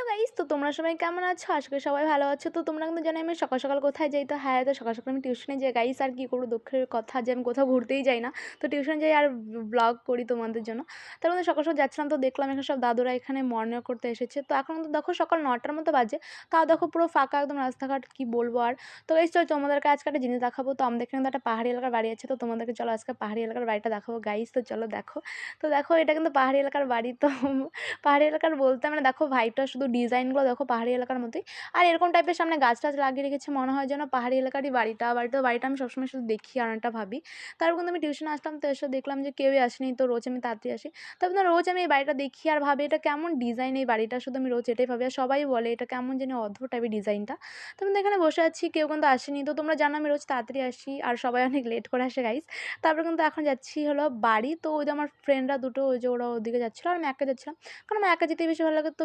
Hello guys, তো তোমরা সবাই কেমন আছো? আশা করি সবাই ভালো আছো। তো তোমরা কিন্তু জানো আমি সকাল সকাল কোথায় যাই? তো হ্যাঁ, তো সকাল সকাল আমি টিউশনে যাই গাইস। আর কি করবো, দুঃখের কথা যে আমি কোথাও ঘুরতেই যাই না। তো টিউশন যাই আর ব্লগ করি তোমাদের জন্য। তার মধ্যে সকাল সকাল যাচ্ছিলাম, তো দেখলাম এখানে সব দাদুরা এখানে মর্নিং ওয়াক করতে এসেছে। তো এখন কিন্তু দেখো সকাল 9টার মতো বাজে, তাও দেখো পুরো ফাঁকা একদম রাস্তাঘাট, কি বলবো আর। তো গাইস চলো তোমাদেরকে আজকে একটা জিনিস দেখাবো। তো আমাদের এখানে কিন্তু একটা পাহাড়ি এলাকার বাড়ি আছে, তো তোমাদেরকে চলো আজকে পাহাড়ি এলাকার বাড়িটা দেখাবো গাইস। তো চলো দেখো। তো দেখো এটা কিন্তু পাহাড়ি এলাকার বাড়ি। তো পাহাড়ি এলাকার বলতে মানে দেখো ভাইবটা শুধু ডিজাইনগুলো দেখো পাহাড়ি এলাকার মতোই। আর এরকম টাইপের সামনে গাছ টাছ লাগিয়ে রেখেছে, মনে হয় যেন পাহাড়ি এলাকারই বাড়িটা আমি সবসময় শুধু দেখি আর অনেকটা ভাবি। তারপর কিন্তু আমি টিউশনে আসলাম, তো এসে দেখলাম যে কেউই আসেনি, তো রোজ আমি তাড়াতাড়ি আসি। তবে না রোজ আমি এই বাড়িটা দেখি আর ভাবি এটা কেমন ডিজাইন এই বাড়িটা, শুধু আমি রোজ এটাই ভাবি। আর সবাই বলে এটা কেমন যেন অদ্ভুত টাইপের ডিজাইনটা। তো আমি তো এখানে বসে আছি, কেউ কিন্তু আসেনি। তো তোমরা জানো আমি রোজ তাড়াতাড়ি আসি আর সবাই অনেক লেট করে আসে গাইস। তারপর কিন্তু এখন যাচ্ছি হলো বাড়ি। তো ওই যে আমার ফ্রেন্ডরা দুটো, ওই যে ওরা ওদিকে যাচ্ছিলো আর আমি একা যাচ্ছিলাম, কারণ আমার একা যেতেই বেশি ভালো লাগে। তো